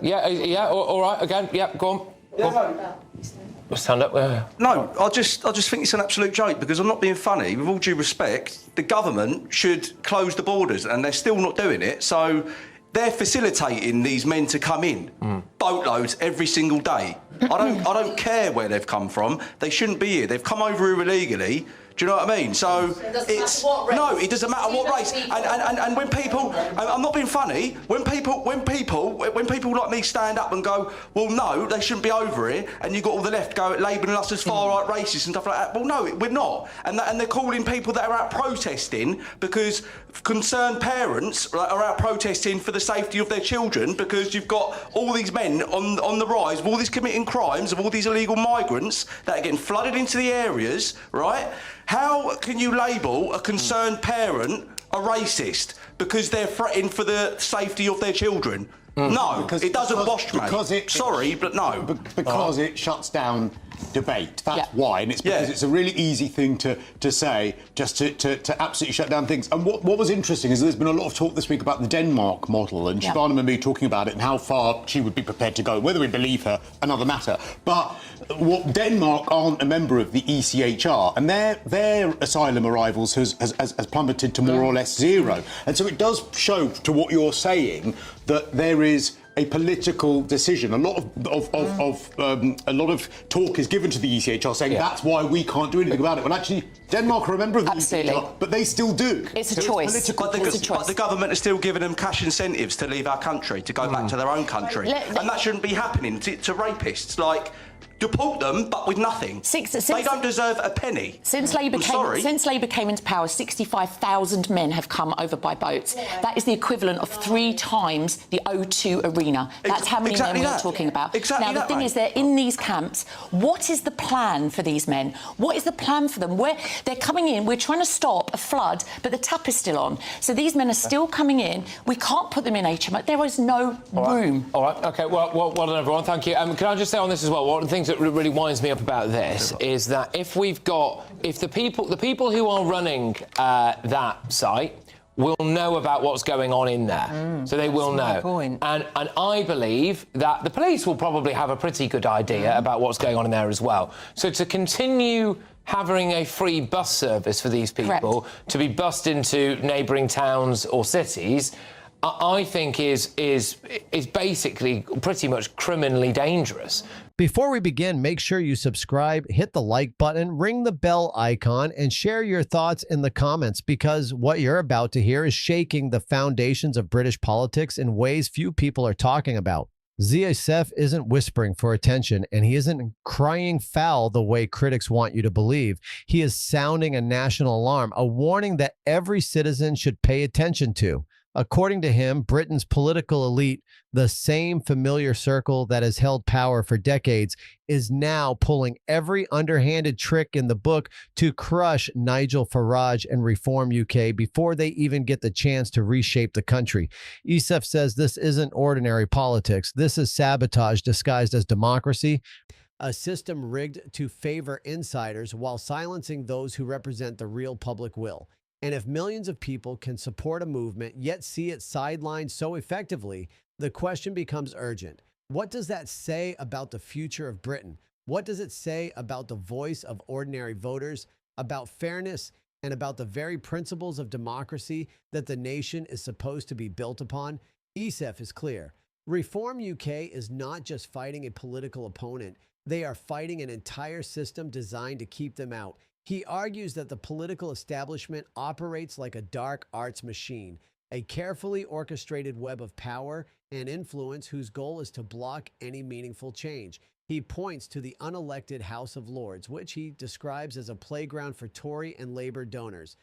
Yeah, all right, again, yeah, go on. Go on. Stand up. No, I just think it's an absolute joke, because I'm not being funny. With all due respect, the government should close the borders, and they're still not doing it. So they're facilitating these men to come in, boatloads every single day. I don't care where they've come from. They shouldn't be here. They've come over here illegally. Do you know what I mean? So it's no, it doesn't matter what race. And when people, I'm not being funny. When people like me stand up and go, well, no, they shouldn't be over here, and you got all the left go labelling us as far right racists and stuff like that. Well, no, we're not. And they're calling people that are out protesting because concerned parents are out protesting for the safety of their children, because you've got all these men on the rise, of all these committing crimes, of all these illegal migrants that are getting flooded into the areas, right? How can you label a concerned parent a racist because they're threatening for the safety of their children? No, it doesn't wash, mate. Sorry, but no. Because it shuts down debate. That's why, and it's because it's a really easy thing to say, just to absolutely shut down things. And what was interesting is there's been a lot of talk this week about the Denmark model, and Shivana and me talking about it and how far she would be prepared to go. Whether we believe her, another matter. But what Denmark aren't a member of the ECHR, and their asylum arrivals has plummeted to more or less zero. And so it does show, to what you're saying, that there is a political decision. A lot of talk is given to the ECHR saying that's why we can't do anything about it. When actually Denmark are a member of the ECHR, but they still do. It's a choice. But the government is still giving them cash incentives to leave our country, to go back to their own country, and that shouldn't be happening to rapists. Like, deport them, but with nothing. They don't deserve a penny. Since Labour came into power, 65,000 men have come over by boats. That is the equivalent of 3 times the O2 Arena. That's how many men we're talking about. Now, the thing is, they're in these camps. What is the plan for these men? What is the plan for them? They're coming in, we're trying to stop a flood, but the tap is still on. So these men are still coming in. We can't put them in HMO. There is no room. All right, OK, well done, everyone. Thank you. Can I just say on this as well, one of the things that really winds me up about this is that if the people who are running that site will know about what's going on in there, so they will know. Point. And I believe that the police will probably have a pretty good idea about what's going on in there as well. So to continue having a free bus service for these people to be bussed into neighbouring towns or cities, I think is basically pretty much criminally dangerous. Before we begin, make sure you subscribe, hit the like button, ring the bell icon, and share your thoughts in the comments, because what you're about to hear is shaking the foundations of British politics in ways few people are talking about. Zia Youssef isn't whispering for attention, and he isn't crying foul the way critics want you to believe. He is sounding a national alarm, a warning that every citizen should pay attention to. According to him, Britain's political elite, the same familiar circle that has held power for decades, is now pulling every underhanded trick in the book to crush Nigel Farage and Reform UK before they even get the chance to reshape the country. Youssef says this isn't ordinary politics. This is sabotage disguised as democracy, a system rigged to favor insiders while silencing those who represent the real public will. And if millions of people can support a movement yet see it sidelined so effectively, the question becomes urgent. What does that say about the future of Britain? What does it say about the voice of ordinary voters, about fairness, and about the very principles of democracy that the nation is supposed to be built upon? Youssef is clear. Reform UK is not just fighting a political opponent. They are fighting an entire system designed to keep them out. He argues that the political establishment operates like a dark arts machine, a carefully orchestrated web of power and influence whose goal is to block any meaningful change. He points to the unelected House of Lords, which he describes as a playground for Tory and Labour donors,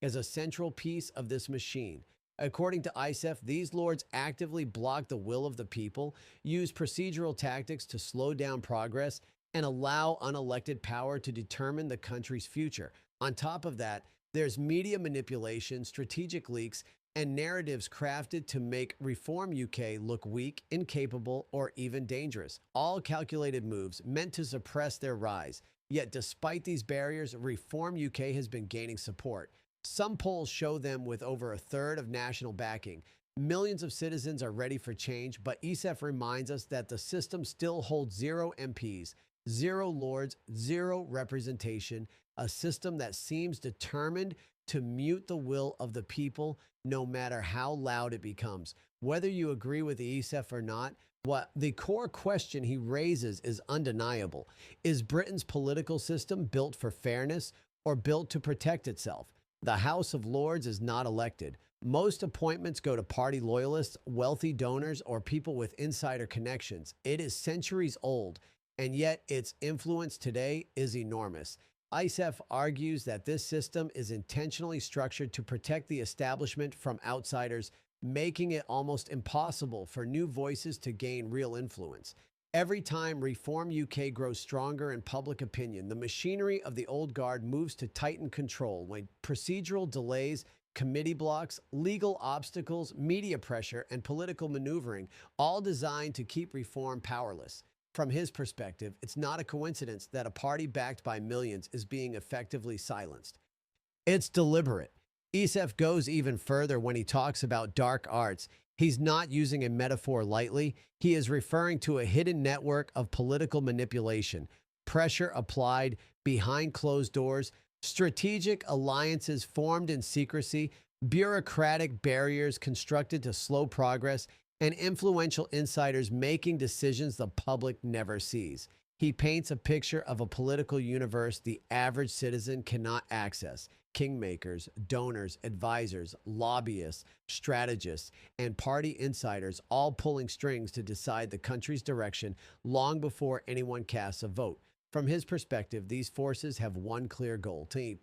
as a central piece of this machine. According to Youssef, these lords actively block the will of the people, use procedural tactics to slow down progress, and allow unelected power to determine the country's future. On top of that, there's media manipulation, strategic leaks, and narratives crafted to make Reform UK look weak, incapable, or even dangerous. All calculated moves meant to suppress their rise. Yet despite these barriers, Reform UK has been gaining support. Some polls show them with over a third of national backing. Millions of citizens are ready for change, but ESEF reminds us that the system still holds 0 MPs, 0 lords, 0 representation, a system that seems determined to mute the will of the people no matter how loud it becomes. Whether you agree with the ESEF or not, what the core question he raises is undeniable. Is Britain's political system built for fairness or built to protect itself? The House of Lords is not elected. Most appointments go to party loyalists, wealthy donors, or people with insider connections. It is centuries old, and yet its influence today is enormous. ISEF argues that this system is intentionally structured to protect the establishment from outsiders, making it almost impossible for new voices to gain real influence. Every time Reform UK grows stronger in public opinion, the machinery of the old guard moves to tighten control when procedural delays, committee blocks, legal obstacles, media pressure, and political maneuvering, all designed to keep reform powerless. From his perspective, it's not a coincidence that a party backed by millions is being effectively silenced. It's deliberate. ESEF goes even further when he talks about dark arts. He's not using a metaphor lightly. He is referring to a hidden network of political manipulation, pressure applied behind closed doors, strategic alliances formed in secrecy, bureaucratic barriers constructed to slow progress, and influential insiders making decisions the public never sees. He paints a picture of a political universe the average citizen cannot access. Kingmakers, donors, advisors, lobbyists, strategists, and party insiders all pulling strings to decide the country's direction long before anyone casts a vote. From his perspective, these forces have one clear goal: to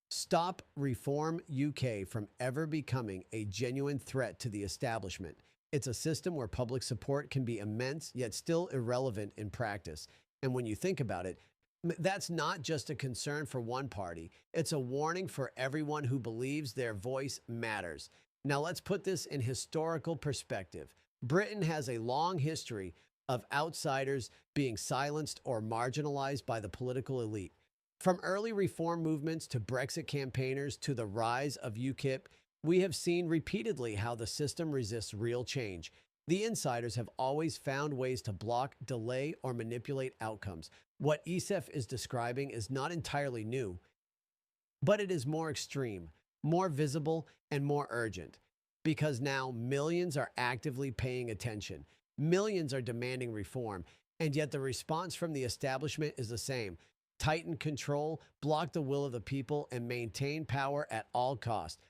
stop Reform UK from ever becoming a genuine threat to the establishment. It's a system where public support can be immense, yet still irrelevant in practice. And when you think about it, that's not just a concern for one party. It's a warning for everyone who believes their voice matters. Now let's put this in historical perspective. Britain has a long history of outsiders being silenced or marginalized by the political elite. From early reform movements to Brexit campaigners to the rise of UKIP, we have seen repeatedly how the system resists real change. The insiders have always found ways to block, delay, or manipulate outcomes. What ESEF is describing is not entirely new, but it is more extreme, more visible, and more urgent. Because now millions are actively paying attention. Millions are demanding reform, and yet the response from the establishment is the same: tighten control, block the will of the people, and maintain power at all costs.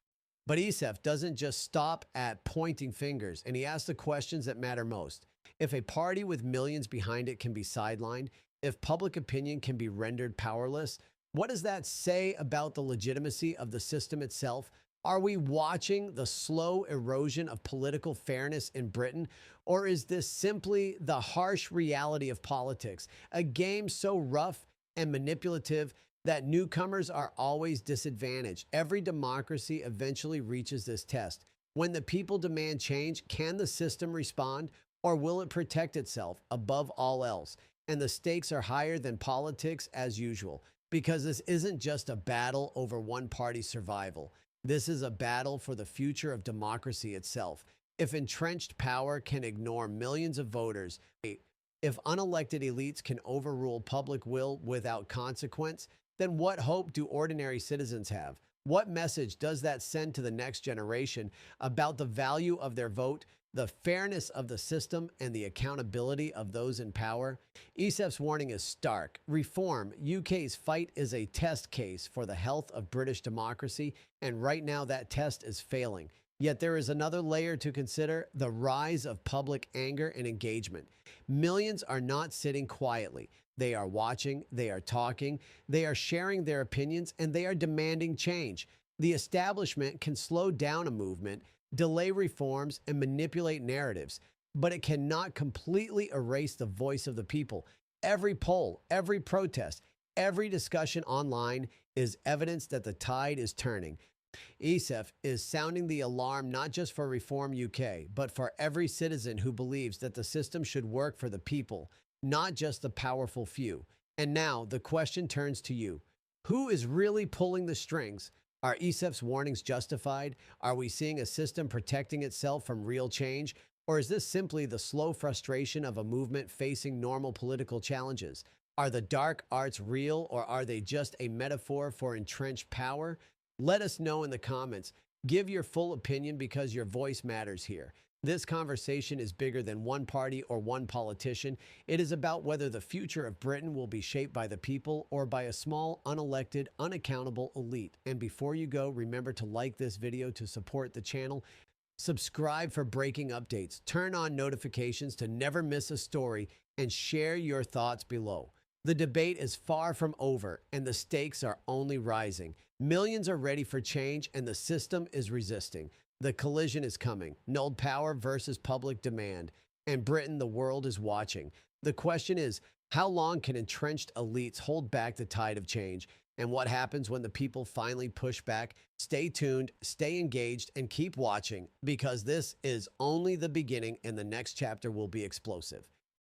But ESEF doesn't just stop at pointing fingers, and he asks the questions that matter most. If a party with millions behind it can be sidelined, if public opinion can be rendered powerless, what does that say about the legitimacy of the system itself? Are we watching the slow erosion of political fairness in Britain? Or is this simply the harsh reality of politics, a game so rough and manipulative that newcomers are always disadvantaged? Every democracy eventually reaches this test. When the people demand change, can the system respond, or will it protect itself above all else? And the stakes are higher than politics as usual, because this isn't just a battle over one party's survival. This is a battle for the future of democracy itself. If entrenched power can ignore millions of voters, if unelected elites can overrule public will without consequence, then what hope do ordinary citizens have? What message does that send to the next generation about the value of their vote, the fairness of the system, and the accountability of those in power? ESEF's warning is stark. Reform UK's fight is a test case for the health of British democracy, and right now that test is failing. Yet there is another layer to consider: the rise of public anger and engagement. Millions are not sitting quietly. They are watching, they are talking, they are sharing their opinions, and they are demanding change. The establishment can slow down a movement, delay reforms, and manipulate narratives, but it cannot completely erase the voice of the people. Every poll, every protest, every discussion online is evidence that the tide is turning. ESEF is sounding the alarm not just for Reform UK, but for every citizen who believes that the system should work for the people, not just the powerful few. And now the question turns to you. Who is really pulling the strings? Are ESEF's warnings justified? Are we seeing a system protecting itself from real change? Or is this simply the slow frustration of a movement facing normal political challenges? Are the dark arts real, or are they just a metaphor for entrenched power? Let us know in the comments. Give your full opinion because your voice matters here. This conversation is bigger than one party or one politician. It is about whether the future of Britain will be shaped by the people or by a small, unelected, unaccountable elite. And before you go, remember to like this video to support the channel. Subscribe for breaking updates, turn on notifications to never miss a story, and share your thoughts below. The debate is far from over, and the stakes are only rising. Millions are ready for change, and the system is resisting. The collision is coming. Nulled power versus public demand. And Britain, the world is watching. The question is, how long can entrenched elites hold back the tide of change? And what happens when the people finally push back? Stay tuned, stay engaged, and keep watching, because this is only the beginning and the next chapter will be explosive.